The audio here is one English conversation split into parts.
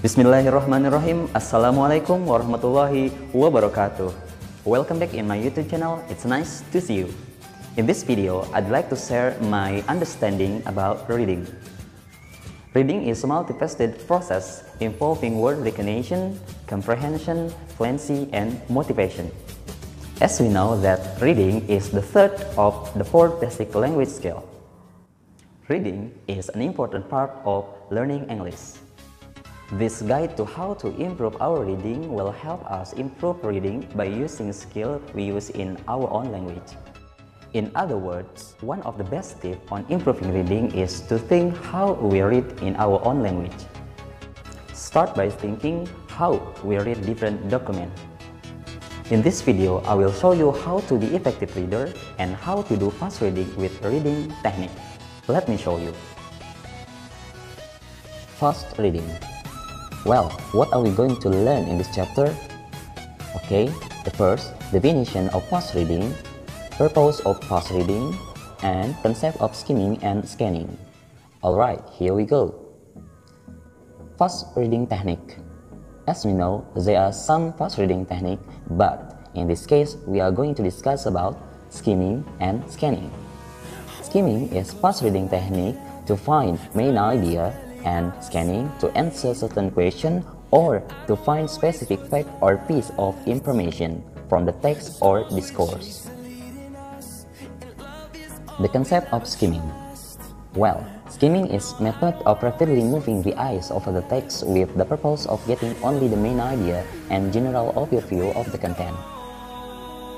Bismillahirrahmanirrahim. Assalamualaikum warahmatullahi wabarakatuh. Welcome back in my YouTube channel. It's nice to see you. In this video, I'd like to share my understanding about reading. Reading is a multifaceted process involving word recognition, comprehension, fluency, and motivation. As we know that reading is the third of the four basic language skills. Reading is an important part of learning English. This guide to how to improve our reading will help us improve reading by using skills we use in our own language. In other words, one of the best tips on improving reading is to think how we read in our own language. Start by thinking how we read different documents. In this video, I will show you how to be effective reader and how to do fast reading with reading technique. Let me show you. Fast reading. Well, what are we going to learn in this chapter? Okay, the first, definition of fast reading, purpose of fast reading, and concept of skimming and scanning. Alright, here we go. Fast reading technique. As we know, there are some fast reading technique, but in this case, we are going to discuss about skimming and scanning. Skimming is fast reading technique to find main idea, and scanning to answer certain question or to find specific fact or piece of information from the text or discourse. The concept of skimming. Well, skimming is method of rapidly moving the eyes over the text with the purpose of getting only the main idea and general overview of the content.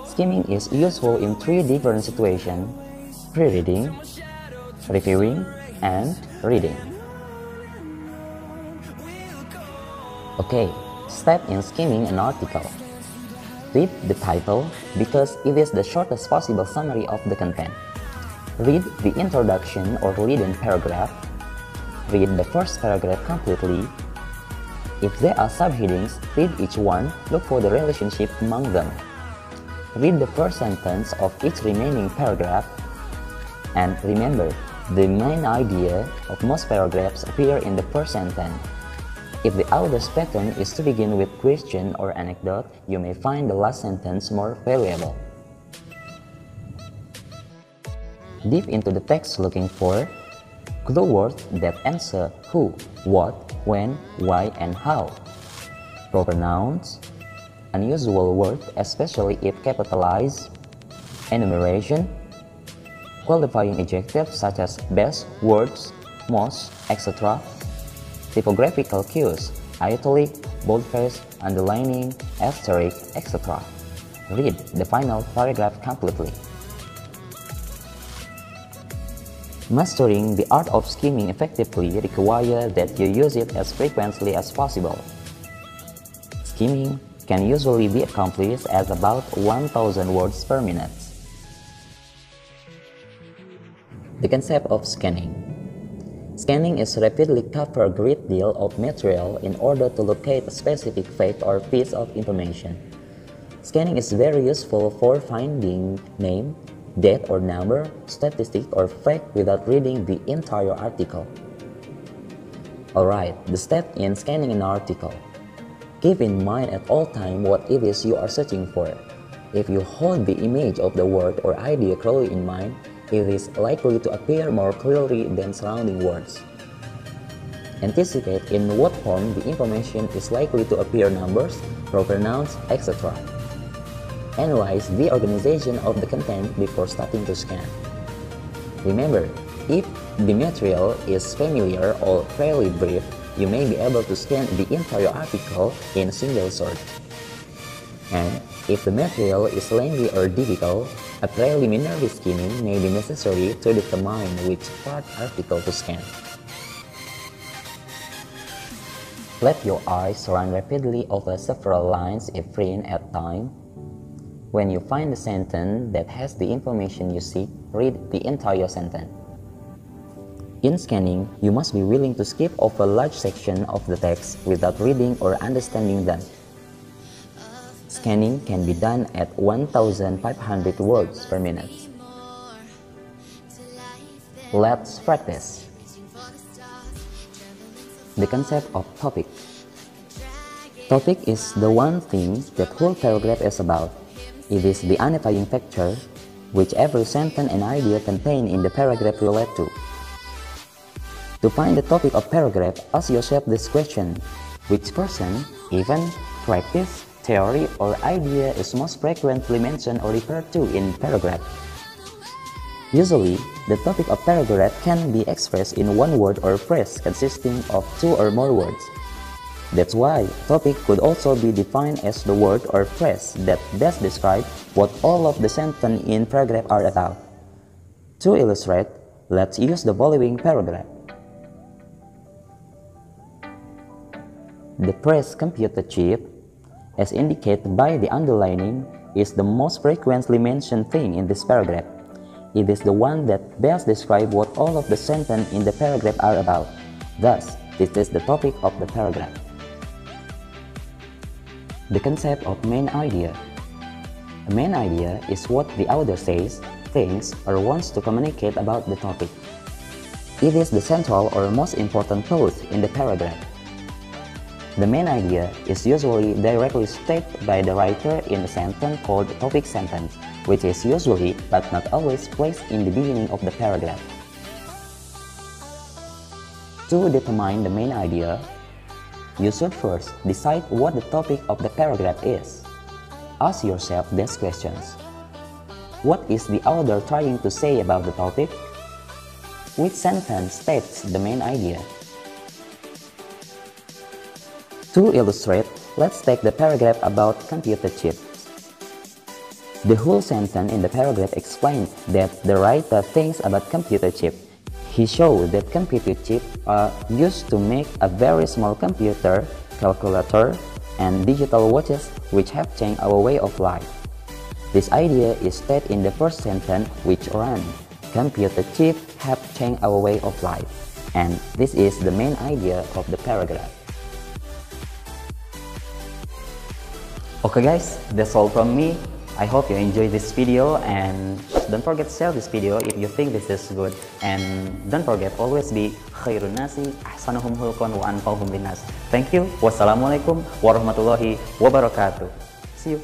Skimming is useful in three different situations: pre-reading, reviewing, and reading. Okay, step in skimming an article. Read the title because it is the shortest possible summary of the content. Read the introduction or lead-in paragraph. Read the first paragraph completely. If there are subheadings, read each one, look for the relationship among them. Read the first sentence of each remaining paragraph. And remember, the main idea of most paragraphs appear in the first sentence. If the author's pattern is to begin with question or anecdote, you may find the last sentence more valuable. Dive into the text looking for clue words that answer who, what, when, why, and how. Proper nouns, unusual words especially if capitalized, enumeration, qualifying adjectives such as best, words, most, etc. Typographical cues, italic, boldface, underlining, asterisk, etc. Read the final paragraph completely. Mastering the art of skimming effectively requires that you use it as frequently as possible. Skimming can usually be accomplished at about 1,000 words per minute. The concept of scanning. Scanning is rapidly cover a great deal of material in order to locate a specific fact or piece of information. Scanning is very useful for finding name, date or number, statistic or fact without reading the entire article. Alright, the step in scanning an article. Keep in mind at all times what it is you are searching for. If you hold the image of the word or idea clearly in mind, it is likely to appear more clearly than surrounding words. Anticipate in what form the information is likely to appear: numbers, proper nouns, etc. Analyze the organization of the content before starting to scan. Remember, if the material is familiar or fairly brief, you may be able to scan the entire article in a single search. And if the material is lengthy or difficult, a preliminary skimming may be necessary to determine which part article to scan. Let your eyes run rapidly over several lines if read at a time. When you find a sentence that has the information you seek, read the entire sentence. In scanning, you must be willing to skip over large sections of the text without reading or understanding them. Scanning can be done at 1,500 words per minute. Let's practice. The concept of topic. Topic is the one thing that whole paragraph is about. It is the unifying factor which every sentence and idea contained in the paragraph relate to. To find the topic of paragraph, ask yourself this question: which person, event, practice, theory, or idea is most frequently mentioned or referred to in paragraph? Usually, the topic of paragraph can be expressed in one word or phrase consisting of two or more words. That's why topic could also be defined as the word or phrase that best describe what all of the sentences in paragraph are about. To illustrate, let's use the following paragraph. The phrase computer chip, as indicated by the underlining, is the most frequently mentioned thing in this paragraph. It is the one that best describes what all of the sentences in the paragraph are about. Thus, this is the topic of the paragraph. The concept of main idea. A main idea is what the author says, thinks, or wants to communicate about the topic. It is the central or most important thought in the paragraph. The main idea is usually directly stated by the writer in a sentence called topic sentence, which is usually but not always placed in the beginning of the paragraph. To determine the main idea, you should first decide what the topic of the paragraph is. Ask yourself these questions. What is the author trying to say about the topic? Which sentence states the main idea? To illustrate, let's take the paragraph about computer chips. The whole sentence in the paragraph explains that the writer thinks about computer chip. He showed that computer chips are used to make a very small computer, calculator, and digital watches which have changed our way of life. This idea is stated in the first sentence, which runs, computer chips have changed our way of life, and this is the main idea of the paragraph. Okay guys, that's all from me. I hope you enjoyed this video, and don't forget to share this video if you think this is good, and don't forget always be khairun nasi ahsanuhum khuluqan wa anfa'uhum linnas. Thank you. Wassalamualaikum warahmatullahi wabarakatuh. See you.